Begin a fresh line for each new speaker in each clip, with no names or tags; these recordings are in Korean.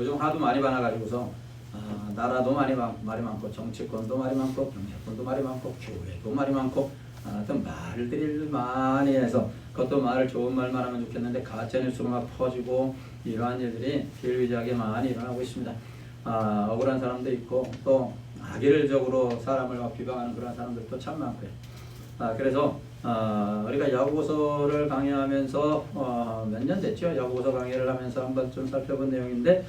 요즘 하도 많이 많아가지고서 나라도 말이 많고 정치권도 말이 많고 경제권도 말이 많고 교회도 말이 많고 어떤 말들이 많이 해서 그것도 말을 좋은 말만 하면 좋겠는데 가짜뉴스가 막 퍼지고 이러한 일들이 비일비재하게 많이 일어나고 있습니다. 억울한 사람도 있고 또 악의적으로 사람을 막 비방하는 그런 사람들도 참 많고요. 그래서 우리가 야고보서를 강의하면서 몇 년 됐죠. 야고보서 강의를 하면서 한번 좀 살펴본 내용인데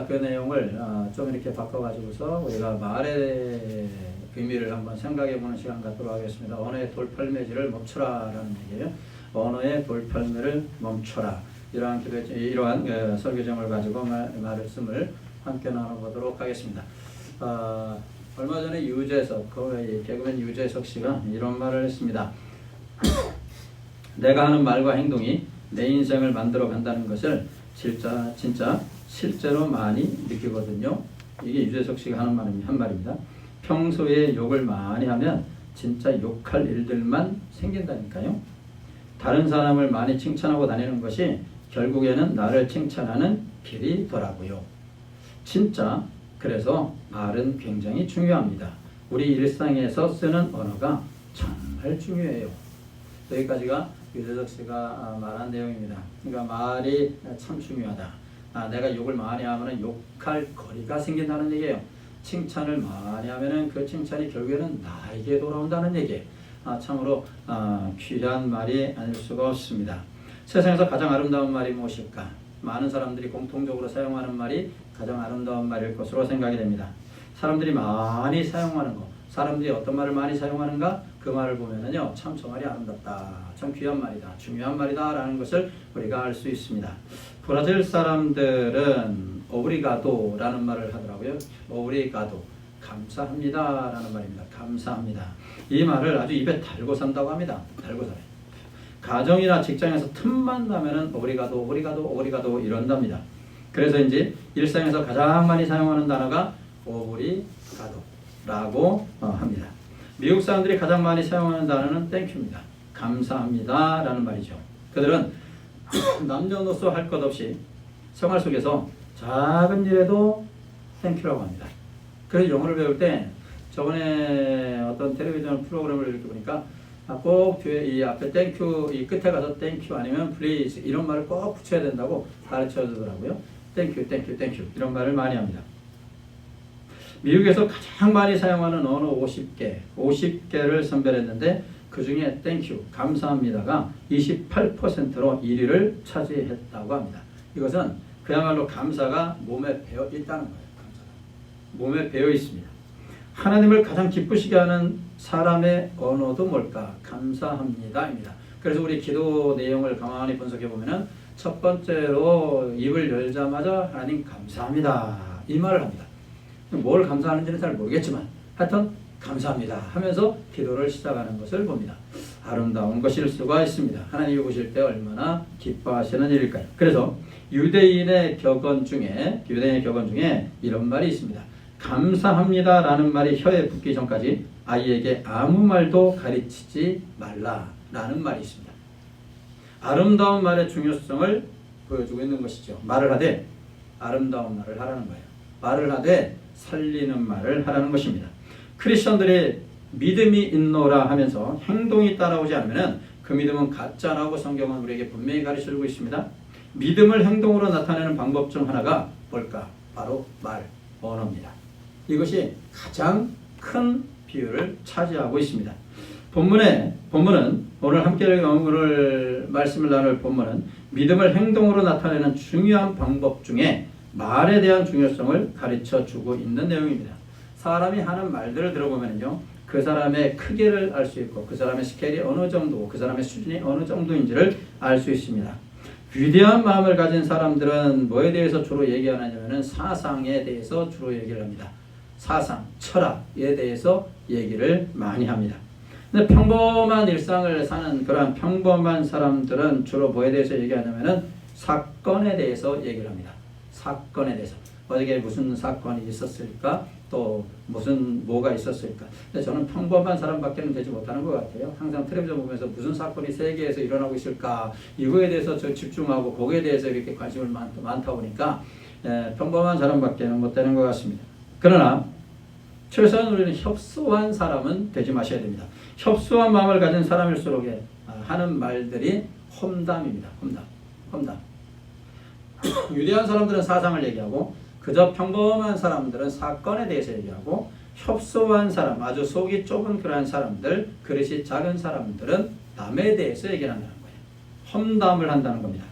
그 내용을 좀 이렇게 바꿔가지고서 우리가 말의 의미를 한번 생각해보는 시간 갖도록 하겠습니다. 언어의 돌팔매질을 멈춰라라는 얘기예요. 언어의 돌팔매를 멈춰라. 이러한 설교정을 가지고 말씀을 함께 나눠보도록 하겠습니다. 얼마 전에 유재석, 개그맨 유재석 씨가 이런 말을 했습니다. 내가 하는 말과 행동이 내 인생을 만들어 간다는 것을 진짜 실제로 많이 느끼거든요. 이게 유재석 씨가 한 말입니다. 평소에 욕을 많이 하면 진짜 욕할 일들만 생긴다니까요. 다른 사람을 많이 칭찬하고 다니는 것이 결국에는 나를 칭찬하는 길이더라고요. 진짜 그래서 말은 굉장히 중요합니다. 우리 일상에서 쓰는 언어가 정말 중요해요. 여기까지가 유재석 씨가 말한 내용입니다. 그러니까 말이 참 중요하다. 내가 욕을 많이 하면 욕할 거리가 생긴다는 얘기예요. 칭찬을 많이 하면 그 칭찬이 결국에는 나에게 돌아온다는 얘기예요. 참으로 귀한 말이 아닐 수가 없습니다. 세상에서 가장 아름다운 말이 무엇일까? 많은 사람들이 공통적으로 사용하는 말이 가장 아름다운 말일 것으로 생각이 됩니다. 사람들이 많이 사용하는 것, 사람들이 어떤 말을 많이 사용하는가? 그 말을 보면은요, 참 저 말이 아름답다, 참 귀한 말이다, 중요한 말이다 라는 것을 우리가 알 수 있습니다. 브라질 사람들은 오브리가도라는 말을 하더라고요. 오브리가도, 감사합니다 라는 말입니다. 감사합니다. 이 말을 아주 입에 달고 산다고 합니다. 달고 살아요. 가정이나 직장에서 틈만 나면은 오브리가도 이런답니다. 그래서 이제 일상에서 가장 많이 사용하는 단어가 오브리가도라고 합니다. 미국 사람들이 가장 많이 사용하는 단어는 땡큐입니다. 감사합니다 라는 말이죠. 그들은 남녀노소 할 것 없이 생활 속에서 작은 일에도 땡큐라고 합니다. 그래서 영어를 배울 때 저번에 어떤 텔레비전 프로그램을 이렇게 보니까 꼭 뒤에 이 앞에 땡큐, 이 끝에 가서 땡큐 아니면 플리즈 이런 말을 꼭 붙여야 된다고 가르쳐 주더라고요. 땡큐 이런 말을 많이 합니다. 미국에서 가장 많이 사용하는 언어 50개를 선별했는데 그 중에 땡큐, 감사합니다가 28%로 1위를 차지했다고 합니다. 이것은 그야말로 감사가 몸에 배어 있다는 거예요. 감사가. 몸에 배어 있습니다. 하나님을 가장 기쁘시게 하는 사람의 언어도 뭘까? 감사합니다입니다. 그래서 우리 기도 내용을 가만히 분석해 보면은 첫 번째로 입을 열자마자 하나님 감사합니다 이 말을 합니다. 뭘 감사하는지는 잘 모르겠지만 하여튼 감사합니다 하면서 기도를 시작하는 것을 봅니다. 아름다운 것일 수가 있습니다. 하나님이 보실 때 얼마나 기뻐하시는 일일까요? 그래서 유대인의 격언 중에 이런 말이 있습니다. 감사합니다 라는 말이 혀에 붙기 전까지 아이에게 아무 말도 가르치지 말라라는 말이 있습니다. 아름다운 말의 중요성을 보여주고 있는 것이죠. 말을 하되 아름다운 말을 하라는 거예요. 말을 하되 살리는 말을 하라는 것입니다. 크리스천들이 믿음이 있노라 하면서 행동이 따라오지 않으면 그 믿음은 가짜라고 성경은 우리에게 분명히 가르쳐주고 있습니다. 믿음을 행동으로 나타내는 방법 중 하나가 뭘까? 바로 말, 언어입니다. 이것이 가장 큰 비율을 차지하고 있습니다. 본문은 오늘 말씀을 나눌 본문은 믿음을 행동으로 나타내는 중요한 방법 중에 말에 대한 중요성을 가르쳐 주고 있는 내용입니다. 사람이 하는 말들을 들어보면요, 그 사람의 크기를 알 수 있고 그 사람의 스케일이 어느 정도, 그 사람의 수준이 어느 정도인지를 알 수 있습니다. 위대한 마음을 가진 사람들은 뭐에 대해서 주로 얘기하느냐면 사상에 대해서 주로 얘기를 합니다. 사상, 철학에 대해서 얘기를 많이 합니다. 근데 평범한 일상을 사는 그러한 평범한 사람들은 주로 뭐에 대해서 얘기하냐면은 사건에 대해서 얘기를 합니다. 사건에 대해서. 어저께 무슨 사건이 있었을까? 또 무슨 뭐가 있었을까. 근데 저는 평범한 사람밖에는 되지 못하는 것 같아요. 항상 텔레비전 보면서 무슨 사건이 세계에서 일어나고 있을까 이거에 대해서 저 집중하고 거기에 대해서 이렇게 관심을 많다 보니까 평범한 사람밖에는 못 되는 것 같습니다. 그러나 최소한 우리는 협소한 사람은 되지 마셔야 됩니다. 협소한 마음을 가진 사람일수록 하는 말들이 험담입니다. 험담. 위대한 사람들은 사상을 얘기하고 그저 평범한 사람들은 사건에 대해서 얘기하고 협소한 사람, 아주 속이 좁은 그러한 사람들, 그릇이 작은 사람들은 남에 대해서 얘기한다는 거예요. 험담을 한다는 겁니다.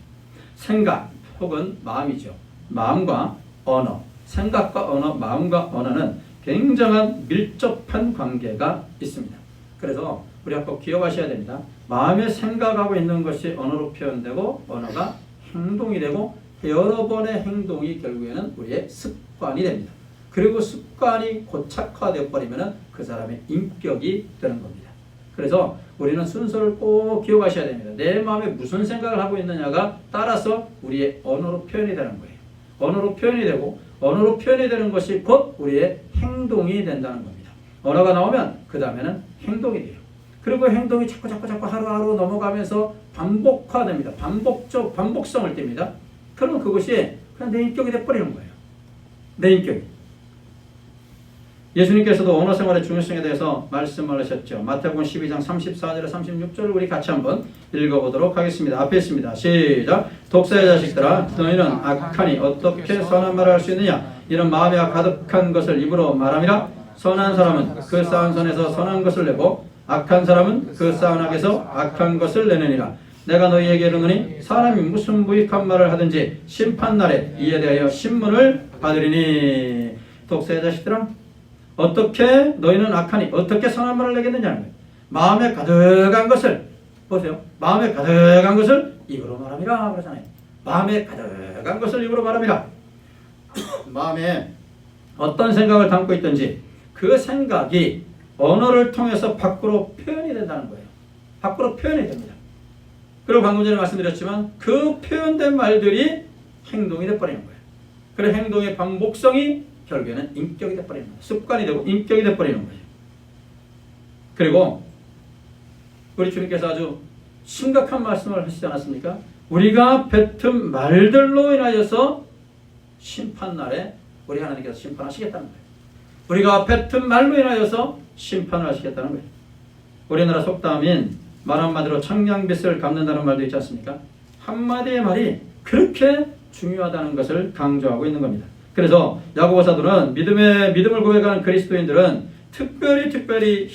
생각 혹은 마음이죠. 마음과 언어, 생각과 언어, 마음과 언어는 굉장한 밀접한 관계가 있습니다. 그래서 우리가 꼭 기억하셔야 됩니다. 마음에 생각하고 있는 것이 언어로 표현되고 언어가 행동이 되고 여러 번의 행동이 결국에는 우리의 습관이 됩니다. 그리고 습관이 고착화되어 버리면 그 사람의 인격이 되는 겁니다. 그래서 우리는 순서를 꼭 기억하셔야 됩니다. 내 마음에 무슨 생각을 하고 있느냐가 따라서 우리의 언어로 표현이 되는 거예요. 언어로 표현이 되고 언어로 표현이 되는 것이 곧 우리의 행동이 된다는 겁니다. 언어가 나오면 그 다음에는 행동이 돼요. 그리고 행동이 자꾸 하루하루 넘어가면서 반복화됩니다. 반복성을 띱니다. 그러면 그것이 그냥 내 인격이 돼버리는 거예요. 내 인격이. 예수님께서도 언어 생활의 중요성에 대해서 말씀을 하셨죠. 마태복음 12장 34절에 36절을 우리 같이 한번 읽어보도록 하겠습니다. 앞에 있습니다. 시작. 독사의 자식들아, 너희는 악하니 어떻게 선한 말을 할 수 있느냐? 이런 마음에 가득한 것을 입으로 말함이라. 선한 사람은 그 쌓은 선에서 선한 것을 내고 악한 사람은 그 쌓은 악에서 악한 것을 내느니라. 내가 너희에게 이르노니 사람이 무슨 무익한 말을 하든지 심판날에 이에 대하여 신문을 받으리니. 독사의 자식들아, 어떻게 너희는 악하니 어떻게 선한 말을 내겠느냐는 거예요. 마음에 가득한 것을 보세요. 마음에 가득한 것을 입으로 말함이라 그러잖아요. 마음에 가득한 것을 입으로 말함이라. 마음에 어떤 생각을 담고 있든지 그 생각이 언어를 통해서 밖으로 표현이 된다는 거예요. 밖으로 표현이 됩니다. 그리고 방금 전에 말씀드렸지만 그 표현된 말들이 행동이 돼버리는 거예요. 그리고 행동의 반복성이 결국에는 인격이 돼버리는 거예요. 습관이 되고 인격이 돼버리는 거예요. 그리고 우리 주님께서 아주 심각한 말씀을 하시지 않았습니까? 우리가 뱉은 말들로 인하여서 심판날에 우리 하나님께서 심판하시겠다는 거예요. 우리가 뱉은 말로 인하여서 심판을 하시겠다는 거예요. 우리나라 속담인 말 한마디로 청량빛을 갚는다는 말도 있지 않습니까? 한마디의 말이 그렇게 중요하다는 것을 강조하고 있는 겁니다. 그래서 야고보 사도는 믿음을 고백하는 그리스도인들은 특별히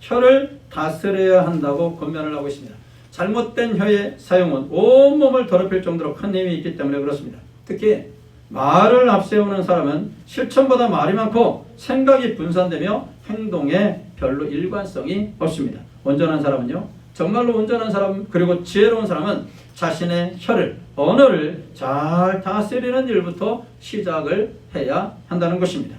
혀를 다스려야 한다고 권면을 하고 있습니다. 잘못된 혀의 사용은 온몸을 더럽힐 정도로 큰 힘이 있기 때문에 그렇습니다. 특히 말을 앞세우는 사람은 실천보다 말이 많고 생각이 분산되며 행동에 별로 일관성이 없습니다. 온전한 사람은요, 정말로 온전한 사람 그리고 지혜로운 사람은 자신의 언어를 잘 다스리는 일부터 시작을 해야 한다는 것입니다.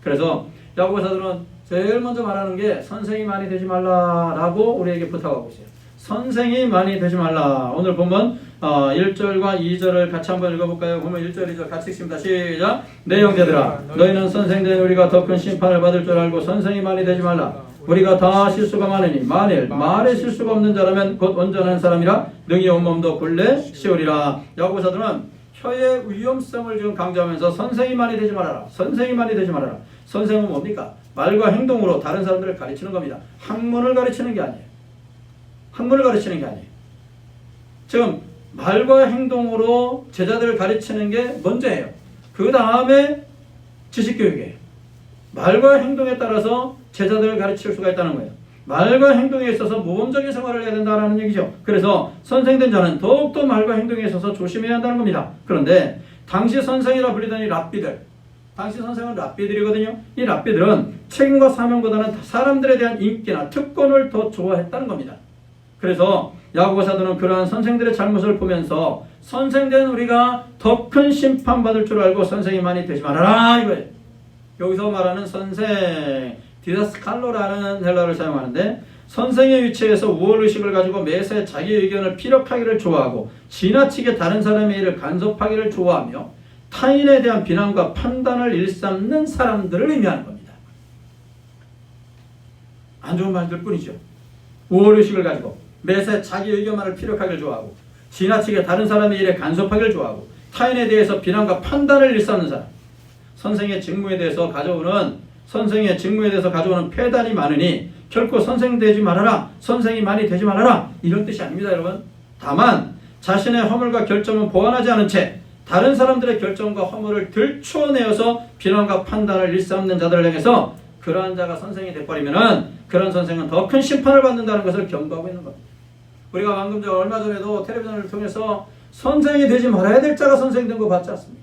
그래서 야고보 사도는 제일 먼저 말하는 게 선생이 많이 되지 말라라고 우리에게 부탁하고 있어요. 선생이 많이 되지 말라. 오늘 보면 1절과 2절을 같이 한번 읽어볼까요? 보면 1절, 2절 같이 읽습니다. 시작. 내 형제들아, 너희는 선생된 우리가 더 큰 심판을 받을 줄 알고 선생이 많이 되지 말라. 우리가 다 실수가 많으니 만일 말에 실수가 없는 자라면 곧 온전한 사람이라 능히 온몸도 굴레 씌우리라. 야고보 사도는 혀의 위험성을 지금 강조하면서 선생이 많이 되지 말아라. 선생이 많이 되지 말아라. 선생은 뭡니까? 말과 행동으로 다른 사람들을 가르치는 겁니다. 학문을 가르치는 게 아니에요. 학문을 가르치는 게 아니에요. 지금 말과 행동으로 제자들을 가르치는 게 먼저예요. 그 다음에 지식교육이에요. 말과 행동에 따라서 제자들을 가르칠 수가 있다는 거예요. 말과 행동에 있어서 모범적인 생활을 해야 된다는 얘기죠. 그래서 선생된 자는 더욱더 말과 행동에 있어서 조심해야 한다는 겁니다. 그런데 당시 선생이라 불리던 이 랍비들, 당시 선생은 랍비들이거든요. 이 랍비들은 책임과 사명보다는 사람들에 대한 인기나 특권을 더 좋아했다는 겁니다. 그래서 야고보 사도는 그러한 선생들의 잘못을 보면서 선생된 우리가 더 큰 심판받을 줄 알고 선생이 많이 되지 말아라 이거예요. 여기서 말하는 선생, 디다스칼로라는 헬라어를 사용하는데 선생의 위치에서 우월의식을 가지고 매사에 자기 의견을 피력하기를 좋아하고 지나치게 다른 사람의 일을 간섭하기를 좋아하며 타인에 대한 비난과 판단을 일삼는 사람들을 의미하는 겁니다. 안 좋은 말들 뿐이죠. 우월의식을 가지고 매사 자기 의견만을 피력하길 좋아하고 지나치게 다른 사람의 일에 간섭하길 좋아하고 타인에 대해서 비난과 판단을 일삼는 사람. 선생의 직무에 대해서 가져오는 폐단이 많으니 결코 선생 되지 말아라, 선생이 많이 되지 말아라, 이런 뜻이 아닙니다, 여러분. 다만 자신의 허물과 결점은 보완하지 않은 채 다른 사람들의 결점과 허물을 들추어내어서 비난과 판단을 일삼는 자들을 향해서 그러한 자가 선생이 돼버리면은 그런 선생은 더 큰 심판을 받는다는 것을 경고하고 있는 겁니다. 우리가 방금 전 얼마 전에도 텔레비전을 통해서 선생이 되지 말아야 될 자가 선생 된 거 봤지 않습니까?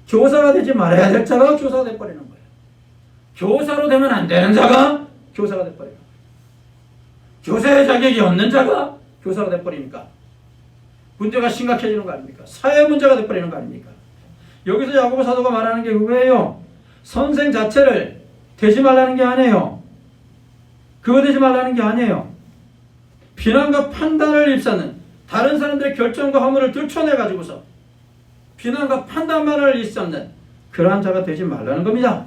교사가 되지 말아야 될 자가 교사가 돼버리는 거예요. 교사로 되면 안 되는 자가 교사가 돼버려요. 교사의 자격이 없는 자가 교사가 돼버리니까 문제가 심각해지는 거 아닙니까? 사회 문제가 돼버리는 거 아닙니까? 여기서 야고보 사도가 말하는 게 그거예요. 선생 자체를 되지 말라는 게 아니에요. 그거 되지 말라는 게 아니에요. 비난과 판단을 일삼는 다른 사람들의 결정과 허물을 들춰내가지고서 비난과 판단만을 일삼는 그러한 자가 되지 말라는 겁니다.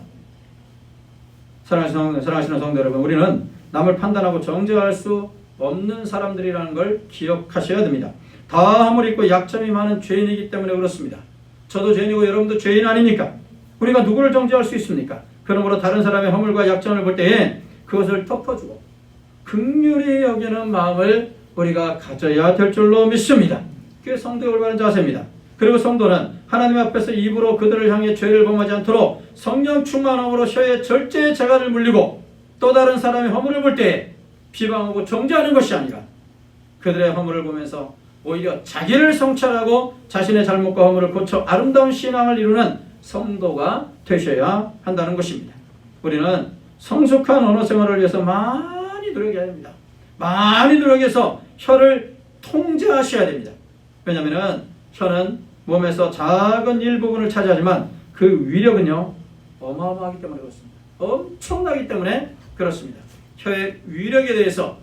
사랑하시는 성도 여러분, 우리는 남을 판단하고 정죄할 수 없는 사람들이라는 걸 기억하셔야 됩니다. 다 허물이 있고 약점이 많은 죄인이기 때문에 그렇습니다. 저도 죄인이고 여러분도 죄인 아닙니까? 우리가 누구를 정죄할 수 있습니까? 그러므로 다른 사람의 허물과 약점을 볼 때에 그것을 덮어주고 긍휼히 여기는 마음을 우리가 가져야 될 줄로 믿습니다. 그게 성도의 올바른 자세입니다. 그리고 성도는 하나님 앞에서 입으로 그들을 향해 죄를 범하지 않도록 성령 충만함으로 혀에 절제의 재간을 물리고 또 다른 사람의 허물을 볼 때에 비방하고 정죄하는 것이 아니라 그들의 허물을 보면서 오히려 자기를 성찰하고 자신의 잘못과 허물을 고쳐 아름다운 신앙을 이루는 성도가 되셔야 한다는 것입니다. 우리는 성숙한 언어 생활을 위해서 많이 노력해야 됩니다. 많이 노력해서 혀를 통제하셔야 됩니다. 왜냐하면 혀는 몸에서 작은 일부분을 차지하지만 그 위력은요 어마어마하기 때문에 그렇습니다. 엄청나기 때문에 그렇습니다. 혀의 위력에 대해서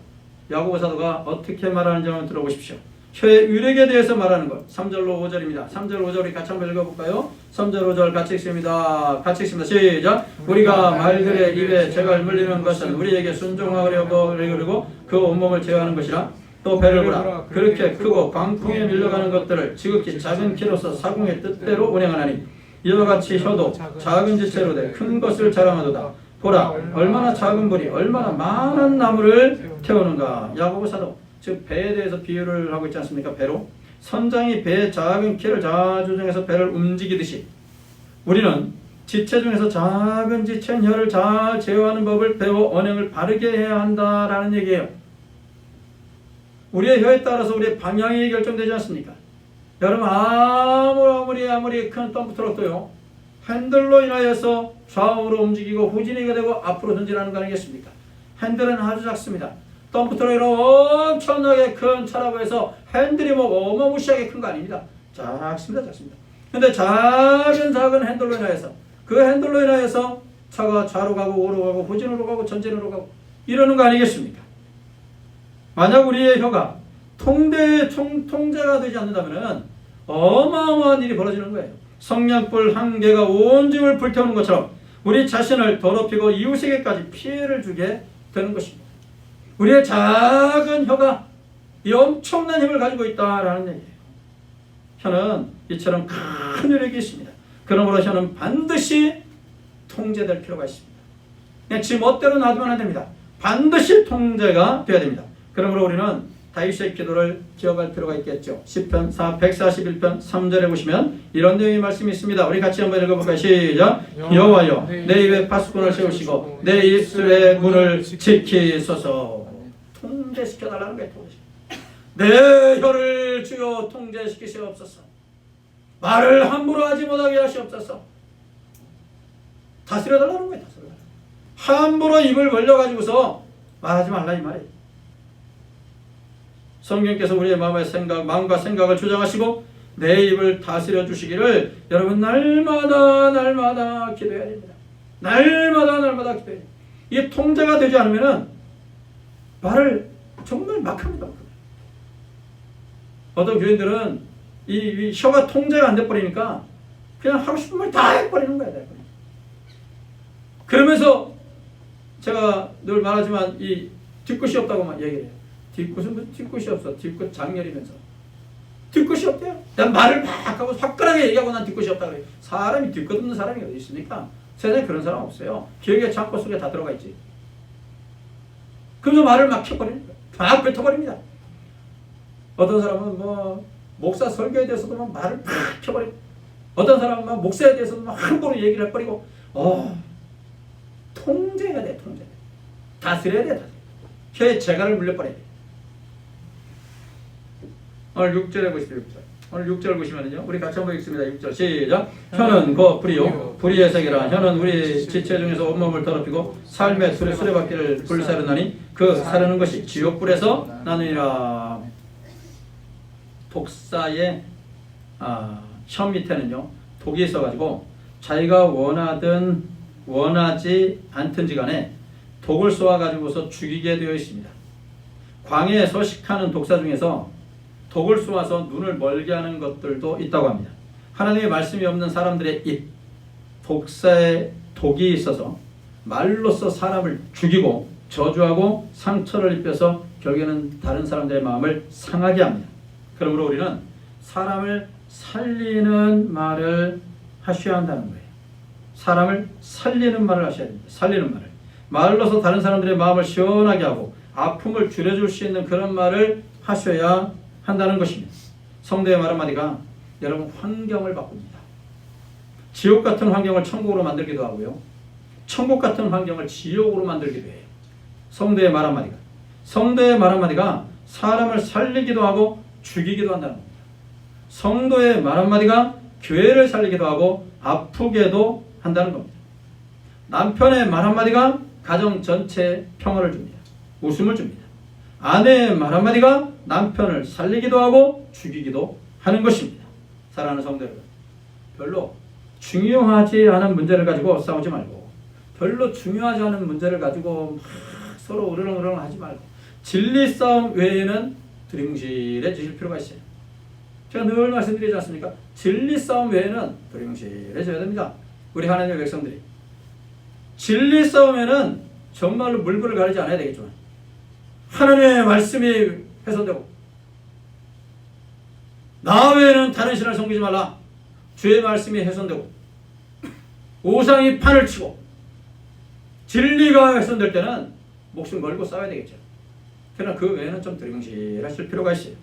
야고보 사도가 어떻게 말하는지 한번 들어보십시오. 혀의 위력에 대해서 말하는 것 3절로 5절입니다. 3절 5절 우리 같이 한번 읽어볼까요? 3절 5절 같이 읽습니다. 시작. 우리가 말들의 입에 재갈 물리는 것은 우리에게 순종하려고 그리고 그 온몸을 제어하는 것이라. 또 배를 보라. 그렇게 크고 광풍에 밀려가는 것들을 지극히 작은 키로서 사공의 뜻대로 운행하나니 이와 같이 혀도 작은 지체로 돼 큰 것을 자랑하도다. 보라, 얼마나 작은 불이 얼마나 많은 나무를 태우는가. 야고보 사도 즉 배에 대해서 비유를 하고 있지 않습니까? 배로 선장이 배의 작은 키를 잘 조정해서 배를 움직이듯이 우리는 지체 중에서 작은 지체인 혀를 잘 제어하는 법을 배워 언행을 바르게 해야 한다라는 얘기예요. 우리의 혀에 따라서 우리의 방향이 결정되지 않습니까? 여러분 아무리 큰 덤프트럭도요 핸들로 인하여서 좌우로 움직이고 후진하게 되고 앞으로 전진하는 거 아니겠습니까? 핸들은 아주 작습니다. 덤프트럭으로 엄청나게 큰 차라고 해서 핸들이 뭐 어마무시하게 큰 거 아닙니다. 작습니다. 근데 작은 핸들로 인하여서 그 핸들로 인하여서 차가 좌로 가고 우로 가고 후진으로 가고 전진으로 가고 이러는 거 아니겠습니까? 만약 우리의 혀가 통제가 되지 않는다면 어마어마한 일이 벌어지는 거예요. 성냥불 한 개가 온 집을 불태우는 것처럼 우리 자신을 더럽히고 이웃에게까지 피해를 주게 되는 것입니다. 우리의 작은 혀가 이 엄청난 힘을 가지고 있다라는 얘기예요. 혀는 이처럼 큰 위력이 있습니다. 그러므로 혀는 반드시 통제될 필요가 있습니다. 그냥 지 멋대로 놔두면 안 됩니다. 반드시 통제가 돼야 됩니다. 그러므로 우리는 다윗의 기도를 기억할 필요가 있겠죠. 시편 141편 3절에 보시면 이런 내용의 말씀이 있습니다. 우리 같이 한번 읽어볼까요? 시작. 여호와여 내 입에 파수꾼을 세우시고 내 입술의 문을 지키소서. 통제시켜달라는 거예요. 내 혀를 주여 통제시키시옵소서. 말을 함부로 하지 못하게 하시옵소서. 다스려달라는 거예요. 함부로 입을 벌려가지고서 말하지 말라 이 말이에요. 성령께서 우리의 마음과 생각을 조정하시고 내 입을 다스려 주시기를 여러분 날마다 기도해야 됩니다. 날마다 기도해야 됩니다. 이게 통제가 되지 않으면 말을 정말 막 합니다. 어떤 교인들은 이 혀가 통제가 안 돼버리니까 그냥 하고 싶은 말 다 해버리는 거야. 그러면서 제가 늘 말하지만 이 뒤끝이 없다고만 얘기를 해요. 뒤끝은 뭐 뒤끝이 없어. 뒤끝 장렬이면서. 뒤끝이 없대요. 난 말을 막 하고 화끈하게 얘기하고 난 뒤끝이 없다 그래요. 사람이 뒤끝 없는 사람이 어디 있습니까? 세상에 그런 사람 없어요. 기억의 창고 속에 다 들어가 있지. 그래서 말을 막 켜버리는 거예요. 막 뱉어버립니다. 어떤 사람은 뭐 목사 설교에 대해서도 막 말을 막 켜버리고, 어떤 사람은 막 목사에 대해서도 막 함부로 얘기를 해버리고, 통제해야 돼, 통제. 다스려야 돼, 다스려. 혀에 재갈을 물려버려야 돼. 오늘 6절에 보시죠, 6절. 오늘 6절 보시면은요, 우리 같이 한번 읽습니다. 6절 시작. 혀는 그 불이요, 불의의 색이라. 혀는 우리 지체 중에서 온몸을 더럽히고 삶의 수레바퀴를 불사르나니 그 사르는 것이 지옥불에서 나느니라. 독사의 혀 밑에는요, 독이 있어가지고 자기가 원하든 원하지 않든지 간에 독을 쏘아가지고서 죽이게 되어 있습니다. 광해에 서식하는 독사 중에서 독을 쏘아서 눈을 멀게 하는 것들도 있다고 합니다. 하나님의 말씀이 없는 사람들의 입, 독사의 독이 있어서 말로써 사람을 죽이고 저주하고 상처를 입혀서 결국에는 다른 사람들의 마음을 상하게 합니다. 그러므로 우리는 사람을 살리는 말을 하셔야 한다는 거예요. 사람을 살리는 말을 하셔야 됩니다. 살리는 말을. 말로서 다른 사람들의 마음을 시원하게 하고 아픔을 줄여줄 수 있는 그런 말을 하셔야 한다는 것입니다. 성도의 말 한마디가 여러분 환경을 바꿉니다. 지옥 같은 환경을 천국으로 만들기도 하고요. 천국 같은 환경을 지옥으로 만들기도 해요. 성도의 말 한마디가. 성도의 말 한마디가 사람을 살리기도 하고 죽이기도 한다는 겁니다. 성도의 말 한마디가 교회를 살리기도 하고 아프게도 한다는 겁니다. 남편의 말 한마디가 가정 전체에 평화를 줍니다. 웃음을 줍니다. 아내의 말 한마디가 남편을 살리기도 하고 죽이기도 하는 것입니다. 사랑하는 성도 여러분, 별로 중요하지 않은 문제를 가지고 싸우지 말고, 별로 중요하지 않은 문제를 가지고 막 서로 으르렁으르렁 하지 말고, 진리 싸움 외에는 두리뭉실해지실 필요가 있어요. 제가 늘 말씀드리지 않습니까? 진리 싸움 외에는 두리뭉실해져야 됩니다. 우리 하나님의 백성들이 진리 싸움에는 정말로 물불을 가리지 않아야 되겠지만 하나님의 말씀이 훼손되고 나 외에는 다른 신을 섬기지 말라, 주의 말씀이 훼손되고 우상이 판을 치고 진리가 훼손될 때는 목숨 걸고 싸워야 되겠죠. 그러나 그 외에는 좀 두리뭉실하실 필요가 있어요.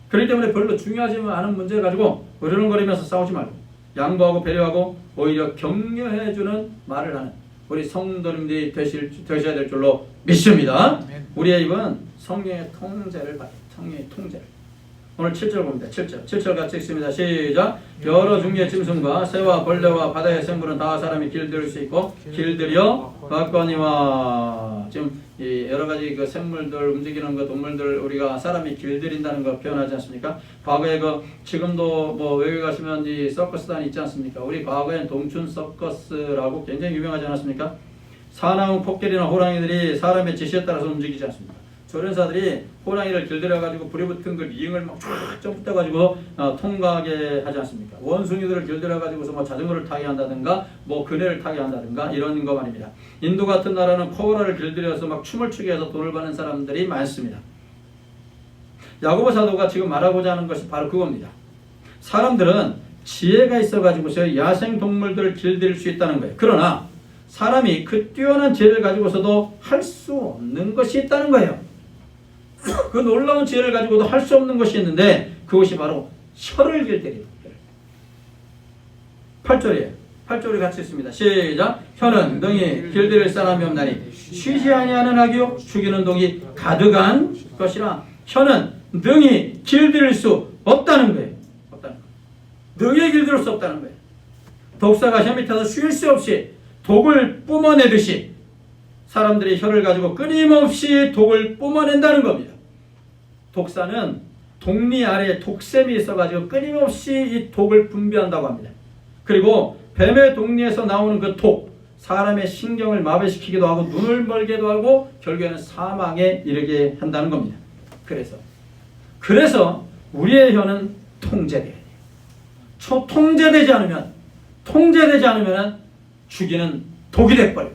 그렇기 때문에 별로 중요하지 않은 문제 가지고 으르렁거리면서 싸우지 말고 양보하고 배려하고 오히려 격려해주는 말을 하는 우리 성도님들이 되셔야 될 줄로 믿습니다. 우리의 입은 성령의 통제를 받아요. 성령의 통제를. 오늘 7절 봅니다. 7절 같이 읽습니다. 시작. 여러 중의 짐승과 새와 벌레와 바다의 생물은 다 사람이 길들일 수 있고 길들여 받거니와. 지금 이 여러 가지 그 생물들 움직이는 그 동물들 우리가 사람이 길들인다는 거 표현하지 않습니까? 과거에 지금도 뭐 외국에 가시면 이 서커스단이 있지 않습니까? 우리 과거엔 동춘 서커스라고 굉장히 유명하지 않았습니까? 사나운 코끼리나 호랑이들이 사람의 지시에 따라서 움직이지 않습니까? 조련사들이 호랑이를 길들여가지고 불이 붙은 그 리응을 막 쫙 점붙어가지고 통과하게 하지 않습니까? 원숭이들을 길들여가지고서 뭐 자전거를 타게 한다든가 뭐 그네를 타게 한다든가 이런 거 말입니다. 인도 같은 나라는 코브라를 길들여서 막 춤을 추게 해서 돈을 받는 사람들이 많습니다. 야고보 사도가 지금 말하고자 하는 것이 바로 그겁니다. 사람들은 지혜가 있어가지고서 야생 동물들을 길들일 수 있다는 거예요. 그러나 사람이 그 뛰어난 지혜를 가지고서도 할 수 없는 것이 있다는 거예요. 그 놀라운 지혜를 가지고도 할 수 없는 것이 있는데 그것이 바로 혀를 길들이는 거예요. 8절이에요. 8절을 같이 읽습니다. 시작. 혀는 능히 길들일 사람이 없나니 쉬지 아니하는 악이요 죽이는 독이 가득한 것이라. 혀는 능히 길들일 수 없다는 거예요. 없다는 거예요. 능히 길들일 수 없다는 거예요. 독사가 혀 밑에서 쉴 수 없이 독을 뿜어내듯이 사람들이 혀를 가지고 끊임없이 독을 뿜어낸다는 겁니다. 독사는 독리 아래에 독샘이 있어가지고 끊임없이 이 독을 분비한다고 합니다. 그리고 뱀의 독리에서 나오는 그 독, 사람의 신경을 마비시키기도 하고 눈을 멀게도 하고 결국에는 사망에 이르게 한다는 겁니다. 그래서 우리의 혀는 통제돼야 돼요. 통제되지 않으면 죽이는 독이 돼버려요.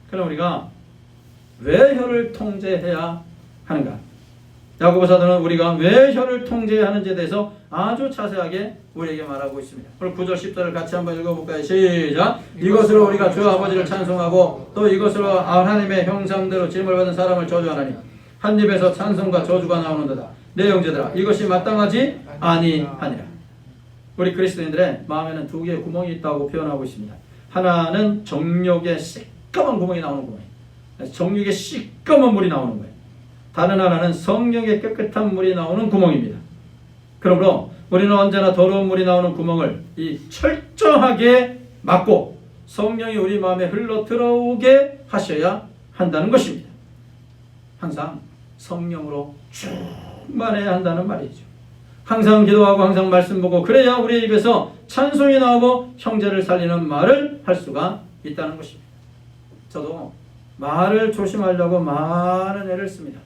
그럼 우리가 왜 혀를 통제해야 하는가? 야고보 사도는 우리가 왜 혀를 통제해야 하는지에 대해서 아주 자세하게 우리에게 말하고 있습니다. 오늘 9절 10절을 같이 한번 읽어볼까요? 시작! 이것으로 우리가 주 아버지를 찬송하고 또 이것으로 하나님의 형상대로 지음을 받은 사람을 저주하나니 한 입에서 찬송과 저주가 나오는도다. 내 형제들아, 이것이 마땅하지 아니하니라. 우리 그리스도인들의 마음에는 두 개의 구멍이 있다고 표현하고 있습니다. 하나는 정욕의 시꺼먼 구멍이 나오는 구멍이에요. 정욕의 시꺼먼 물이 나오는 거예요. 다른 하나는 성령의 깨끗한 물이 나오는 구멍입니다. 그러므로 우리는 언제나 더러운 물이 나오는 구멍을 철저하게 막고 성령이 우리 마음에 흘러 들어오게 하셔야 한다는 것입니다. 항상 성령으로 충만해야 한다는 말이죠. 항상 기도하고 항상 말씀 보고 그래야 우리의 입에서 찬송이 나오고 형제를 살리는 말을 할 수가 있다는 것입니다. 저도 말을 조심하려고 많은 애를 씁니다.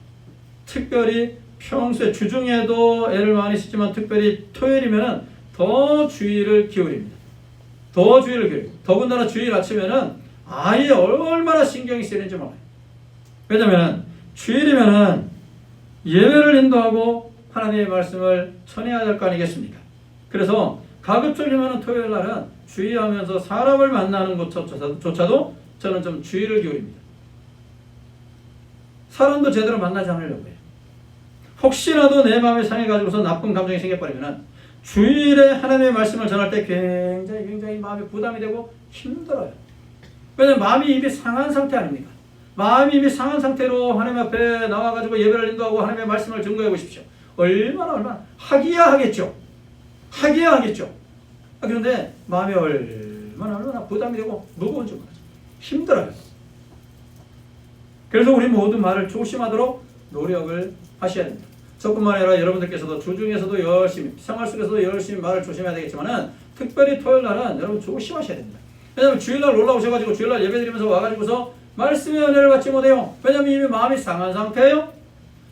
특별히 평소에 주중에도 애를 많이 쓰지만 특별히 토요일이면 더 주의를 기울입니다. 더군다나 주일 아침에는 아예 얼마나 신경이 쓰이는지 몰라요. 왜냐하면 주일이면 예배를 인도하고 하나님의 말씀을 전해야 될 거 아니겠습니까? 그래서 가급적이면 토요일 날은 주의하면서 사람을 만나는 것조차도 저는 좀 주의를 기울입니다. 사람도 제대로 만나지 않으려고 해요. 혹시라도 내 마음이 상해가지고서 나쁜 감정이 생겨버리면 주일에 하나님의 말씀을 전할 때 굉장히 마음이 부담이 되고 힘들어요. 왜냐하면 마음이 이미 상한 상태 아닙니까? 마음이 이미 상한 상태로 하나님 앞에 나와가지고 예배를 인도하고 하나님의 말씀을 증거해 보십시오. 얼마나 하기야 하겠죠. 그런데 마음이 얼마나 부담이 되고 무거운지 모르죠. 힘들어요. 그래서 우리 모두 말을 조심하도록 노력을 하셔야 됩니다. 저뿐만 아니라 여러분들께서도 주중에서도 열심히, 생활 속에서도 열심히 말을 조심해야 되겠지만은 특별히 토요일 날은 여러분 조심하셔야 됩니다. 왜냐하면 주일날 올라오셔가지고 주일날 예배드리면서 와가지고서 말씀의 은혜를 받지 못해요. 왜냐하면 이미 마음이 상한 상태예요.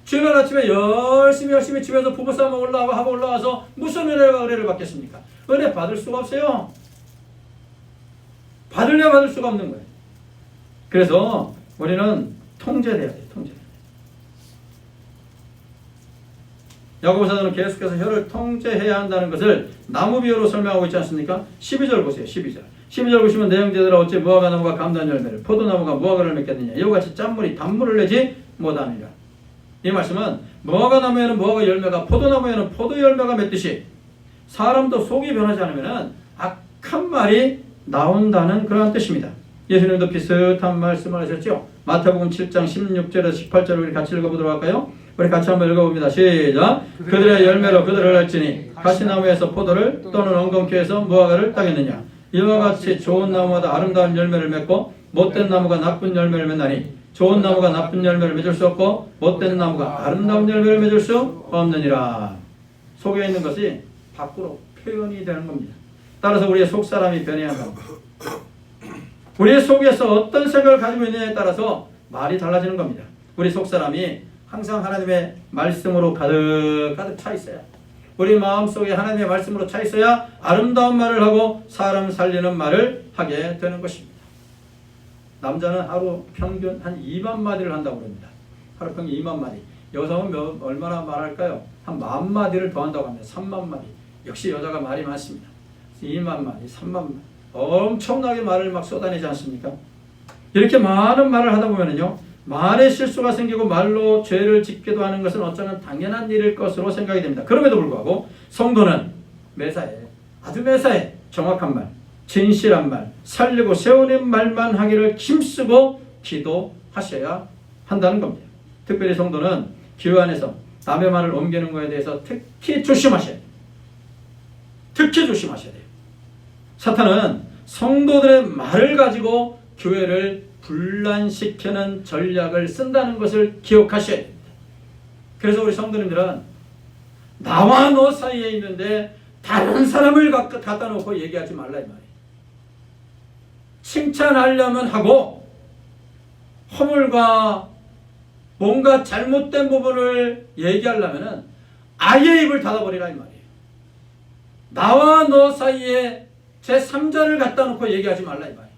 주일날 아침에 열심히 집에서 부부싸움 하고 올라와서 무슨 은혜를 받겠습니까? 은혜 받을 수가 없어요. 받을 수가 없는 거예요. 그래서 우리는 통제돼야 돼요. 야고보 사도는 계속해서 혀를 통제해야 한다는 것을 나무 비유로 설명하고 있지 않습니까? 12절 보세요. 12절 보시면 내 형제들아 어찌 무화과 나무가 감단 열매를 포도나무가 무화과를 맺겠느냐 이와 같이 짠물이 단물을 내지 못하느니라. 이 말씀은 무화과 나무에는 무화과 열매가 포도나무에는 포도 열매가 맺듯이 사람도 속이 변하지 않으면 악한 말이 나온다는 그러한 뜻입니다. 예수님도 비슷한 말씀을 하셨죠. 마태복음 7장 16절에서 18절을 우리 같이 읽어보도록 할까요? 우리 같이 한번 읽어봅니다. 시작! 그들의 열매로 그들을 알지니 가시나무에서 포도를 또는 엉겅퀴에서 무화과를 따겠느냐. 이와 같이 좋은 나무마다 아름다운 열매를 맺고 못된 나무가 나쁜 열매를 맺나니 좋은 나무가 나쁜 열매를 맺을 수 없고 못된 나무가 아름다운 열매를 맺을 수 없느니라. 속에 있는 것이 밖으로 표현이 되는 겁니다. 따라서 우리의 속사람이 변해야 한다. 우리의 속에서 어떤 생각을 가지고 있느냐에 따라서 말이 달라지는 겁니다. 우리 속사람이 항상 하나님의 말씀으로 가득 차 있어야, 우리 마음속에 하나님의 말씀으로 차 있어야 아름다운 말을 하고 사람 살리는 말을 하게 되는 것입니다. 남자는 하루 평균 한 2만 마디를 한다고 합니다. 하루 평균 2만 마디. 여성은 얼마나 말할까요? 한 10,000마디를 더 한다고 합니다. 3만 마디. 역시 여자가 말이 많습니다. 2만 마디, 3만 마디. 엄청나게 말을 막 쏟아내지 않습니까? 이렇게 많은 말을 하다 보면요, 말에 실수가 생기고 말로 죄를 짓기도 하는 것은 어쩌면 당연한 일일 것으로 생각이 됩니다. 그럼에도 불구하고 성도는 아주 매사에 정확한 말, 진실한 말, 살리고 세우는 말만 하기를 힘쓰고 기도하셔야 한다는 겁니다. 특별히 성도는 교회 안에서 남의 말을 옮기는 것에 대해서 특히 조심하셔야 돼요. 사탄은 성도들의 말을 가지고 교회를 분란시키는 전략을 쓴다는 것을 기억하셔야 됩니다. 그래서 우리 성도님들은 나와 너 사이에 있는데 다른 사람을 갖다 놓고 얘기하지 말라 이 말이에요. 칭찬하려면 하고 허물과 뭔가 잘못된 부분을 얘기하려면 아예 입을 닫아버리라 이 말이에요. 나와 너 사이에 제3자를 갖다 놓고 얘기하지 말라 이 말이에요.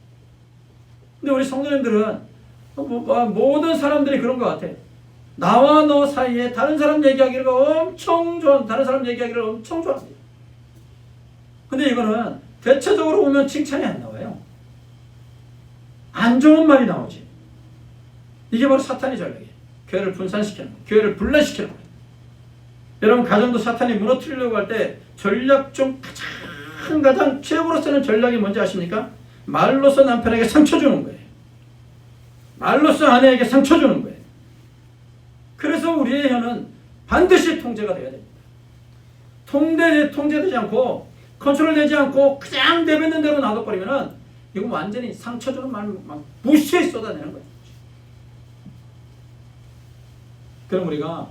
근데 우리 성도님들은 모든 사람들이 그런 것 같아. 나와 너 사이에 다른 사람 얘기하기를 엄청 좋아한다. 다른 사람 얘기하기를 엄청 좋아합니다. 근데 이거는 대체적으로 보면 칭찬이 안 나와요. 안 좋은 말이 나오지. 이게 바로 사탄의 전략이에요. 교회를 분산시키는 거예요. 교회를 분란시키는 거예요. 여러분 가정도 사탄이 무너뜨리려고 할 때 전략 중 가장 최고로 쓰는 전략이 뭔지 아십니까? 말로써 남편에게 상처 주는 거예요. 말로써 아내에게 상처 주는 거예요. 그래서 우리의 혀는 반드시 통제가 되어야 됩니다. 통제되지 않고 컨트롤되지 않고 그냥 내뱉는 대로 놔둬버리면은 이건 완전히 상처 주는 말 막 무시해 쏟아내는 거예요. 그럼 우리가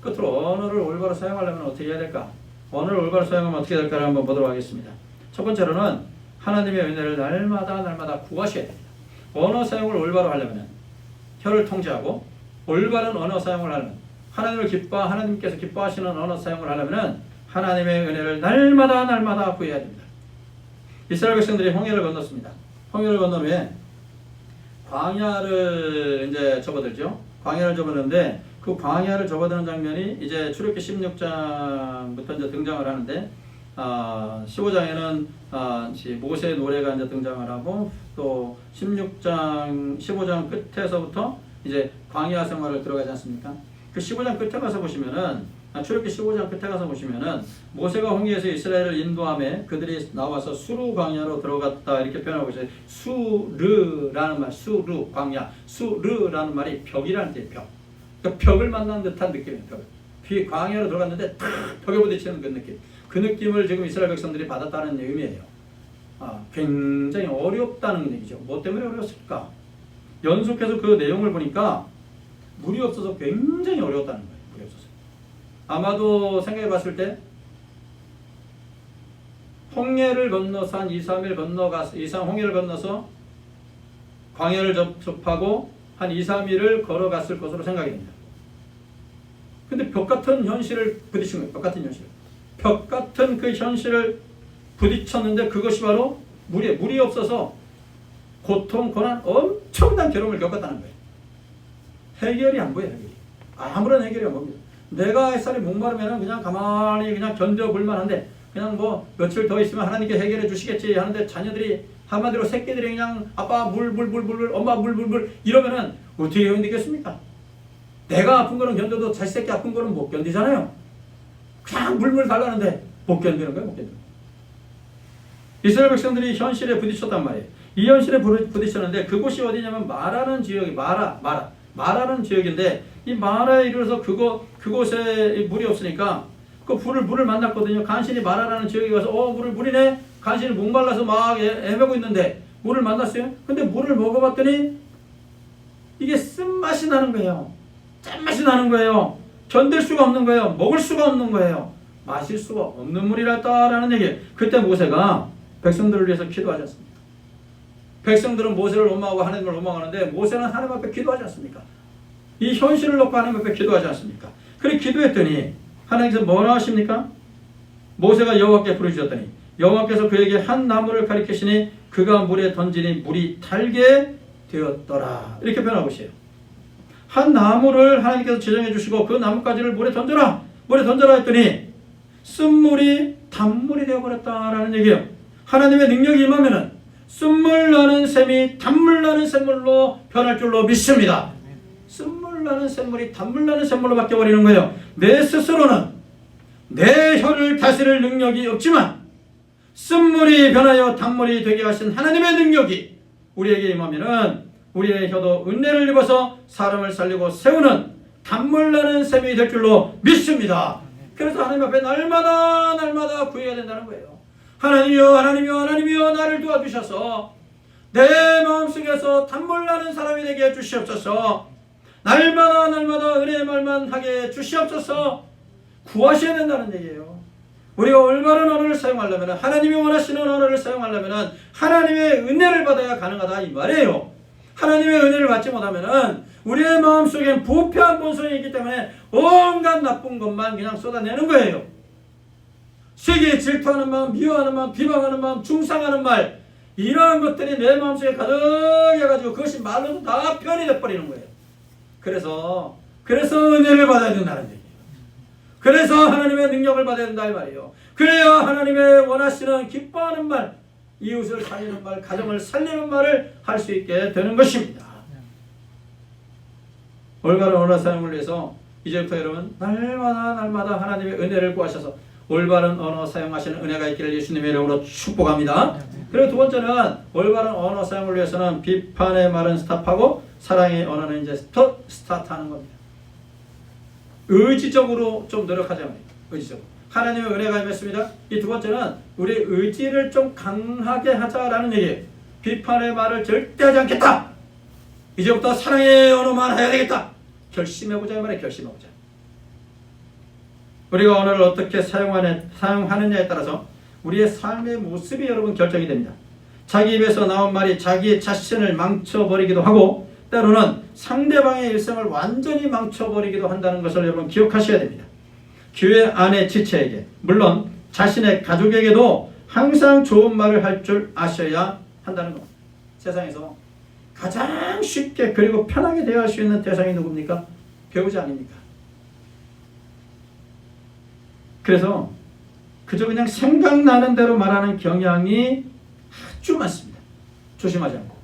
끝으로 언어를 올바로 사용하려면 어떻게 해야 될까? 언어를 올바로 사용하면 어떻게 될까를 한번 보도록 하겠습니다. 첫 번째로는 하나님의 은혜를 날마다 구하셔야 됩니다. 언어 사용을 올바로 하려면 혀를 통제하고 올바른 언어 사용을 하려면 하나님께서 기뻐하시는 언어 사용을 하려면 하나님의 은혜를 날마다 구해야 됩니다. 이스라엘 백성들이 홍해를 건넜습니다. 홍해를 건넌 후에 광야를 이제 접어들죠. 광야를 접어드는데 그 광야를 접어드는 장면이 이제 출애굽기 16장부터 이제 등장을 하는데 15장에는 모세의 노래가 이제 등장을 하고 또 15장 끝에서부터 이제 광야 생활을 들어가지 않습니까? 그 15장 끝에 가서 보시면은 출애굽기 15장 끝에 가서 보시면은 모세가 홍해에서 이스라엘을 인도함에 그들이 나와서 수르 광야로 들어갔다 이렇게 표현하고 있어요. 수르라는 말, 수르 광야, 수르라는 말이 벽이라는 뜻이에요. 벽. 그러니까 벽을 만난 듯한 느낌이에요. 벽. 광야로 들어갔는데 탁 벽에 부딪히는 그 느낌. 그 느낌을 지금 이스라엘 백성들이 받았다는 의미예요. 굉장히 어렵다는 얘기죠. 뭐 때문에 어려웠을까? 연속해서 그 내용을 보니까 물이 없어서 굉장히 어려웠다는 거예요. 물이 없어서. 아마도 생각해 봤을 때 홍해를 건너서 한 2, 3일 홍해를 건너서 광야를 접하고 한 2, 3일을 걸어갔을 것으로 생각이 됩니다. 근데 벽 같은 현실을 부딪힌 거예요. 벽 같은 현실. 벽 같은 그 현실을 부딪혔는데 그것이 바로 물이 없어서 고통, 고난, 엄청난 괴로움을 겪었다는 거예요. 해결이 안 보여요. 해결이. 아무런 해결이 안 보입니다. 내가 햇살이 목마르면 그냥 가만히 그냥 견뎌볼 만한데 그냥 뭐 며칠 더 있으면 하나님께 해결해 주시겠지 하는데 자녀들이 한마디로 새끼들이 그냥 아빠 물 엄마 물 이러면은 어떻게 견디겠습니까? 내가 아픈 거는 견뎌도 자식 새끼 아픈 거는 못 견디잖아요. 그냥 물 달라는데 못 견디는 거예요. 못 견디는 거예요. 이스라엘 백성들이 현실에 부딪혔단 말이에요. 이 현실에 부딪혔는데 그곳이 어디냐면 마라는 지역이 마라는 지역인데 이 마라에 이르러서 그곳에 물이 없으니까 그 물을 만났거든요. 간신히 마라라는 지역에 가서 물이네. 간신히 목말라서 막 헤매고 있는데 물을 만났어요. 근데 물을 먹어봤더니 이게 쓴맛이 나는 거예요. 짠맛이 나는 거예요. 견딜 수가 없는 거예요. 먹을 수가 없는 거예요. 마실 수가 없는 물이랄까라는 얘기예요. 그때 모세가 백성들을 위해서 기도하지 않습니까? 백성들은 모세를 원망하고 하나님을 원망하는데 모세는 하나님 앞에 기도하지 않습니까? 이 현실을 놓고 하나님 앞에 기도하지 않습니까? 그래 기도했더니 하나님께서 뭐라 하십니까? 모세가 여호와께 부르짖었더니 여호와께서 그에게 한 나무를 가리키시니 그가 물에 던지니 물이 달게 되었더라. 이렇게 표현하고 있어요. 한 나무를 하나님께서 지정해 주시고 그 나뭇가지를 물에 던져라 했더니 쓴물이 단물이 되어버렸다라는 얘기예요. 하나님의 능력이 임하면은 쓴물 나는 샘이 단물 나는 샘물로 변할 줄로 믿습니다. 쓴물 나는 샘물이 단물 나는 샘물로 바뀌어버리는 거예요. 내 스스로는 내 혀를 다스릴 능력이 없지만 쓴물이 변하여 단물이 되게 하신 하나님의 능력이 우리에게 임하면은 우리의 혀도 은혜를 입어서 사람을 살리고 세우는 단물 나는 샘이 될 줄로 믿습니다. 그래서 하나님 앞에 날마다 구해야 된다는 거예요. 하나님이여 나를 도와주셔서 내 마음속에서 단물 나는 사람이 되게 해주시옵소서. 날마다 은혜의 말만 하게 해주시옵소서. 구하셔야 된다는 얘기예요. 우리가 올바른 언어를 사용하려면 하나님이 원하시는 언어를 사용하려면 하나님의 은혜를 받아야 가능하다 이 말이에요. 하나님의 은혜를 받지 못하면 우리의 마음속엔 부패한 본성이 있기 때문에 온갖 나쁜 것만 그냥 쏟아내는 거예요. 세계에 질투하는 마음, 미워하는 마음, 비방하는 마음, 중상하는 말, 이러한 것들이 내 마음속에 가득해가지고 그것이 말로도 다 편이 돼버리는 거예요. 그래서 은혜를 받아야 된다는 얘기예요. 그래서 하나님의 능력을 받아야 된다 이 말이에요. 그래야 하나님의 원하시는 기뻐하는 말, 이웃을 살리는 말, 가정을 살리는 말을 할 수 있게 되는 것입니다. 올바른 언어 사용을 위해서 이제부터 여러분 날마다 하나님의 은혜를 구하셔서 올바른 언어 사용하시는 은혜가 있기를 예수님의 이름으로 축복합니다. 그리고 두 번째는 올바른 언어 사용을 위해서는 비판의 말은 스탑하고 사랑의 언어는 이제 스타트하는 겁니다. 의지적으로 좀 노력하자 말이에요. 의지적으로. 하나님의 은혜가 임했습니다. 이 두 번째는 우리 의지를 좀 강하게 하자라는 얘기예요. 비판의 말을 절대 하지 않겠다. 이제부터 사랑의 언어만 해야 되겠다. 결심해보자 이 말이에요. 결심해보자. 우리가 언어를 어떻게 사용하느냐에 따라서 우리의 삶의 모습이 여러분 결정이 됩니다. 자기 입에서 나온 말이 자기 자신을 망쳐버리기도 하고 때로는 상대방의 일생을 완전히 망쳐버리기도 한다는 것을 여러분 기억하셔야 됩니다. 교회 안의 지체에게 물론 자신의 가족에게도 항상 좋은 말을 할 줄 아셔야 한다는 겁니다. 세상에서 가장 쉽게 그리고 편하게 대화할 수 있는 대상이 누굽니까? 배우자 아닙니까? 그래서 그저 그냥 생각나는 대로 말하는 경향이 아주 많습니다. 조심하지 않고.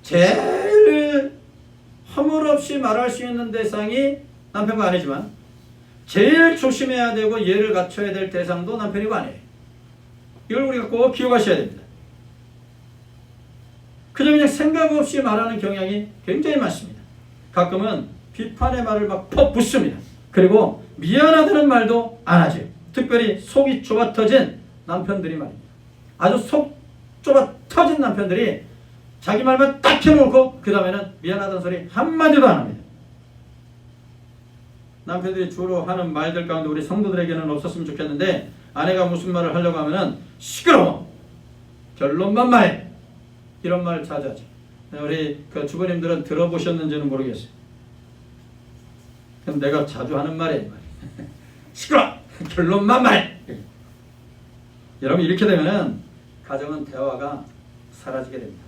제일 허물없이 말할 수 있는 대상이 남편과 아내지만 제일 조심해야 되고 예를 갖춰야 될 대상도 남편이고 아내예요. 이걸 우리가 꼭 기억하셔야 됩니다. 그냥 생각 없이 말하는 경향이 굉장히 많습니다. 가끔은 비판의 말을 막 퍼붓습니다. 그리고 미안하다는 말도 안 하죠. 특별히 속이 좁아 터진 남편들이 말입니다. 아주 속 좁아 터진 남편들이 자기 말만 딱 해놓고 그 다음에는 미안하다는 소리 한마디도 안 합니다. 남편들이 주로 하는 말들 가운데 우리 성도들에게는 없었으면 좋겠는데 아내가 무슨 말을 하려고 하면은 시끄러워. 결론만 말해. 이런 말 자주 하죠. 우리 그 주부님들은 들어보셨는지는 모르겠어요. 그럼 내가 자주 하는 말이에요. 시끄러워. 결론만 말해. 여러분 이렇게 되면은 가정은 대화가 사라지게 됩니다.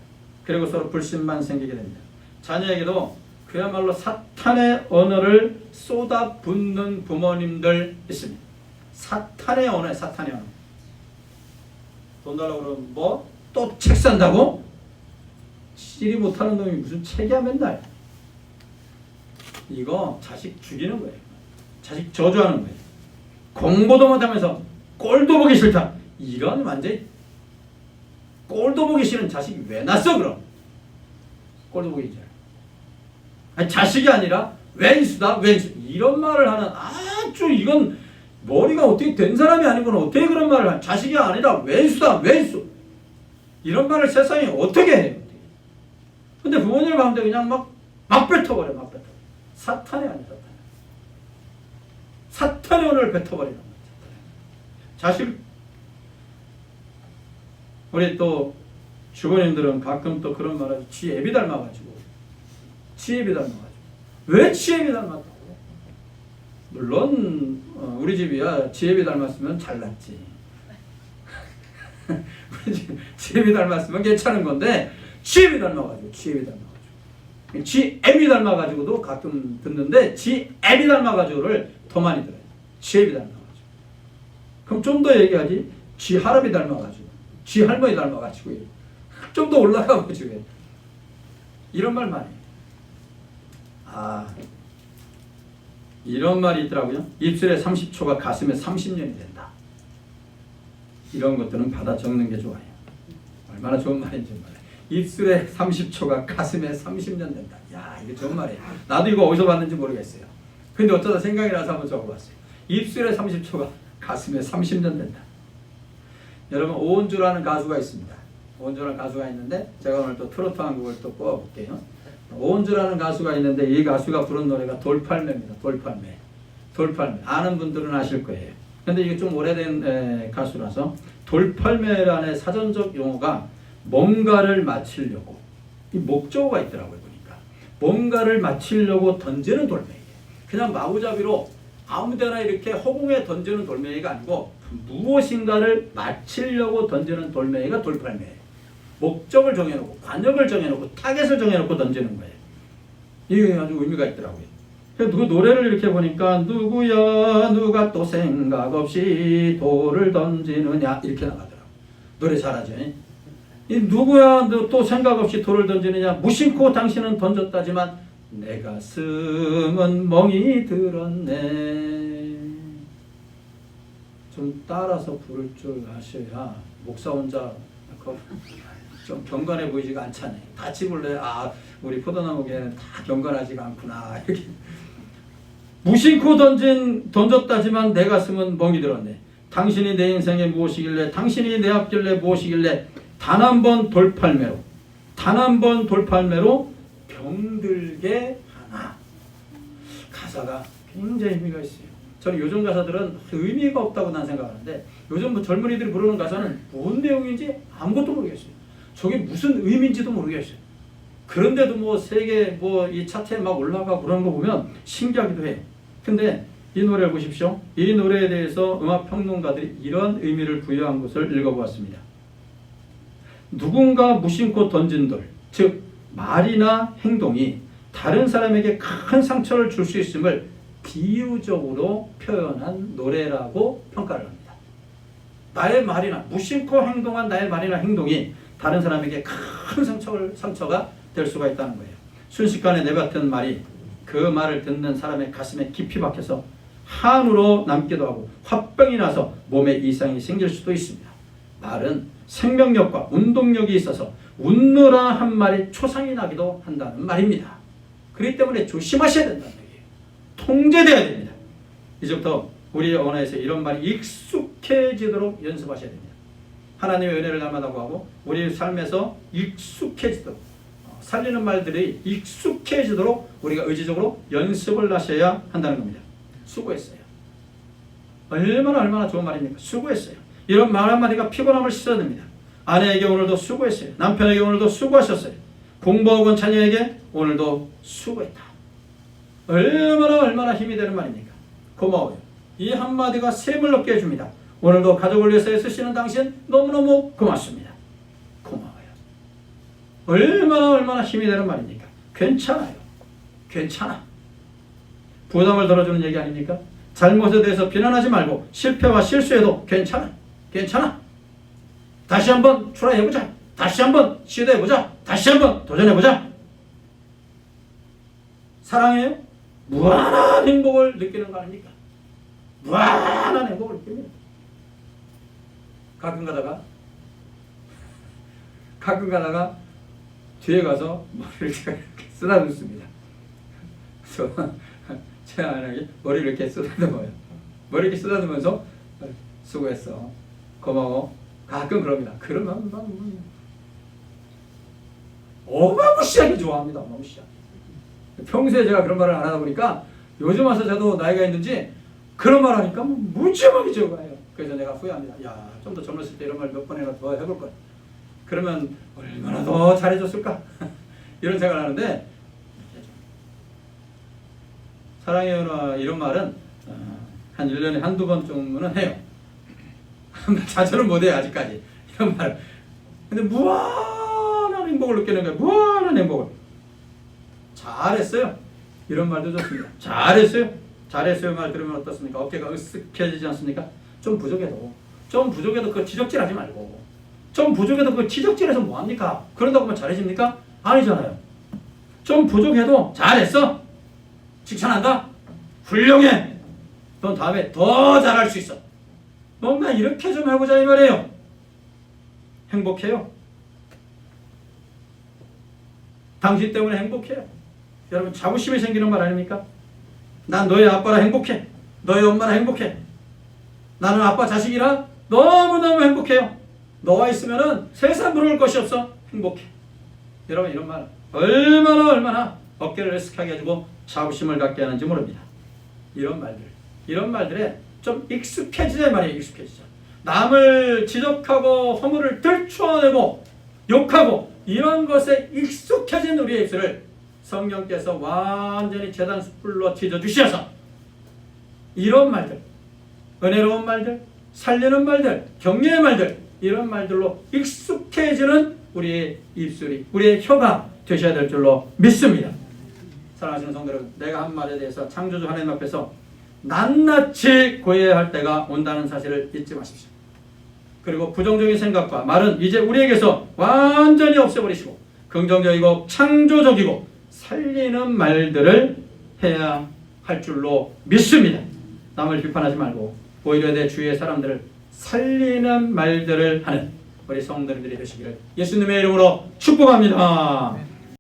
그리고 서로 불신만 생기게 됩니다. 자녀에게도 그야말로 사탄의 언어를 쏟아붓는 부모님들 있습니다. 사탄의 언어예요. 사탄의 언어. 돈 달라고 그러면 뭐? 또 책 산다고? 치지 못하는 놈이 무슨 책이야 맨날. 이거 자식 죽이는 거예요. 자식 저주하는 거예요. 공부도 못하면서 꼴도 보기 싫다. 이런 완전히 꼴도 보기 싫은 자식이 왜 낳았어 그럼? 꼴도 보기 싫어. 아니 자식이 아니라 왼수다 왼수. 이런 말을 하는 아주 이건 머리가 어떻게 된 사람이 아니고는 어떻게 그런 말을 하는. 자식이 아니라 왼수다 왼수. 이런 말을 세상에 어떻게 해요? 근데 부모님 가운데 그냥 막 뱉어버려. 막 뱉어. 사탄이 아니라 사탄의 언어를 뱉어버리는 거예요. 자식. 우리 또 주부님들은 가끔 또 그런 말을 하죠. 지 애비 닮아가지고. 지 애비 닮아가지고. 왜 지 애비 닮았다고? 물론 우리 집이야 지 애비 닮았으면 잘났지. 우리 집 지 애비 닮았으면 괜찮은 건데 지 애비 닮아가지고. 지 애비 닮아가지고도 가끔 듣는데 지 애비 닮아가지고를 더 많이 들어요. 지 애비 닮아가지고. 그럼 좀 더 얘기하지. 지 할아비 닮아가지고. 지 할머니 닮아가지고 좀 더 올라가가지고 이런 말 많이 해요. 이런 말이 있더라고요. 입술에 30초가 가슴에 30년이 된다. 이런 것들은 받아 적는 게 좋아요. 얼마나 좋은 말인지 몰라요. 입술에 30초가 가슴에 30년 된다. 야, 이게 좋은 말이에요. 나도 이거 어디서 봤는지 모르겠어요. 근데 어쩌다 생각이 나서 한번 적어봤어요. 입술에 30초가 가슴에 30년 된다. 여러분 오은주라는 가수가 있습니다. 오은주라는 가수가 있는데 제가 오늘 또 트로트 한 곡을 또 뽑아볼게요. 오은주라는 가수가 있는데 이 가수가 부른 노래가 돌팔매입니다. 돌팔매. 아는 분들은 아실 거예요. 근데 이게 좀 오래된 가수라서 돌팔매라는 사전적 용어가 뭔가를 마치려고 이 목적어가 있더라고요. 보니까 뭔가를 마치려고 던지는 돌매예요. 그냥 마구잡이로 아무데나 이렇게 허공에 던지는 돌멩이가 아니고 무엇인가를 마치려고 던지는 돌멩이가 돌팔매예요. 목적을 정해놓고 관역을 정해놓고 타겟을 정해놓고 던지는 거예요. 이게 아주 의미가 있더라고요. 누구 노래를 이렇게 보니까 누구야 누가 또 생각 없이 돌을 던지느냐 이렇게 나가더라고요. 노래 잘하죠. 이 누구야 또 생각 없이 돌을 던지느냐 무심코 당신은 던졌다지만 내 가슴은 멍이 들었네. 좀 따라서 부를 줄 아셔야 목사 혼자 좀 경건해 보이지가 않잖아요. 같이 불러요. 아 우리 포도나무계는 다 경건하지가 않구나. 이렇게 무심코 던졌다지만 내 가슴은 멍이 들었네. 당신이 내 인생에 무엇이길래 당신이 내 앞길래 무엇이길래 단 한 번 돌팔매로 단 한 번 돌팔매로 병들게 하나. 가사가 굉장히 의미가 있어요. 저는 요즘 가사들은 의미가 없다고 난 생각하는데 요즘 뭐 젊은이들이 부르는 가사는 뭔 내용인지 아무것도 모르겠어요. 저게 무슨 의미인지도 모르겠어요. 그런데도 뭐 세계 뭐 이 차트에 막 올라가고 그러는 거 보면 신기하기도 해요. 근데 이 노래를 보십시오. 이 노래에 대해서 음악평론가들이 이런 의미를 부여한 것을 읽어보았습니다. 누군가 무심코 던진 돌, 즉 말이나 행동이 다른 사람에게 큰 상처를 줄 수 있음을 비유적으로 표현한 노래라고 평가를 합니다. 나의 말이나 무심코 행동한 나의 말이나 행동이 다른 사람에게 큰 상처가 될 수가 있다는 거예요. 순식간에 내뱉은 말이 그 말을 듣는 사람의 가슴에 깊이 박혀서 한으로 남기도 하고 화병이 나서 몸에 이상이 생길 수도 있습니다. 말은 생명력과 운동력이 있어서 웃느라 한 말이 초상이 나기도 한다는 말입니다. 그렇기 때문에 조심하셔야 된다는 얘기예요. 통제돼야 됩니다. 이제부터 우리 언어에서 이런 말이 익숙해지도록 연습하셔야 됩니다. 하나님의 은혜를 닮아다고 하고 우리 삶에서 익숙해지도록 살리는 말들이 익숙해지도록 우리가 의지적으로 연습을 하셔야 한다는 겁니다. 수고했어요. 얼마나 좋은 말입니까? 수고했어요. 이런 말 한마디가 피곤함을 씻어냅니다. 아내에게 오늘도 수고했어요. 남편에게 오늘도 수고하셨어요. 공부하고 온 자녀에게 오늘도 수고했다. 얼마나 힘이 되는 말입니까? 고마워요. 이 한마디가 샘을 얻게 해줍니다. 오늘도 가족을 위해서 애쓰시는 당신 너무너무 고맙습니다. 고마워요. 얼마나 힘이 되는 말입니까? 괜찮아요. 괜찮아. 부담을 덜어주는 얘기 아닙니까? 잘못에 대해서 비난하지 말고 실패와 실수해도 괜찮아. 괜찮아. 다시 한번 트라이해보자. 다시 한번 시도해보자. 다시 한번 도전해보자. 사랑해요? 무한한 행복을 느끼는 거 아닙니까? 무한한 행복을 느낍니다. 가끔 가다가 뒤에 가서 머리를 제가 이렇게 쓰다듬습니다. 그래서 제 아내에게 머리를 이렇게 쓰다듬어요. 머리 이렇게 쓰다듬으면서 수고했어. 고마워. 가끔 그럽니다. 그러면 어마무시하게 좋아합니다. 어마무시하게. 평소에 제가 그런 말을 안 하다 보니까 요즘 와서 저도 나이가 있는지 그런 말 하니까 무지하게 좋아해요. 그래서 내가 후회합니다. 야, 좀 더 젊었을 때 이런 말 몇 번이나 더 해볼 걸. 그러면 얼마나 더 잘해줬을까? 이런 생각을 하는데 사랑해요나 이런 말은 한 1년에 한두 번 정도는 해요. 자주는 못해요 아직까지 이런 말. 근데 무한한 행복을 느끼는 거예요. 무한한 행복을. 잘했어요. 이런 말도 좋습니다. 잘했어요. 잘했어요 말 들으면 어떻습니까? 어깨가 으쓱해지지 않습니까? 좀 부족해도 그 지적질하지 말고 좀 부족해도 그 지적질해서 뭐합니까? 그런다고 하면 잘해집니까? 아니잖아요. 좀 부족해도 잘했어. 칭찬한다. 훌륭해. 넌 다음에 더 잘할 수 있어. 뭔가 이렇게 좀 해보자 이 말이에요. 행복해요. 당신 때문에 행복해요. 여러분 자부심이 생기는 말 아닙니까? 난 너의 아빠라 행복해. 너의 엄마라 행복해. 나는 아빠 자식이라 너무너무 행복해요. 너와 있으면 세상 부러울 것이 없어. 행복해. 여러분 이런 말 얼마나 어깨를 으쓱하게 해주고 자부심을 갖게 하는지 모릅니다. 이런 말들에 좀 익숙해지자 말이에요. 익숙해지자. 남을 지적하고 허물을 들추어내고 욕하고 이런 것에 익숙해진 우리의 입술을 성령께서 완전히 재단 숯불로 찢어 주셔서 이런 말들, 은혜로운 말들, 살리는 말들, 격려의 말들, 이런 말들로 익숙해지는 우리의 입술이, 우리의 혀가 되셔야 될 줄로 믿습니다. 사랑하시는 성도 여러분, 내가 한 말에 대해서 창조주 하나님 앞에서 낱낱이 고해할 때가 온다는 사실을 잊지 마십시오. 그리고 부정적인 생각과 말은 이제 우리에게서 완전히 없애버리시고 긍정적이고 창조적이고 살리는 말들을 해야 할 줄로 믿습니다. 남을 비판하지 말고 오히려 내 주위의 사람들을 살리는 말들을 하는 우리 성도님들이 되시기를 예수님의 이름으로 축복합니다.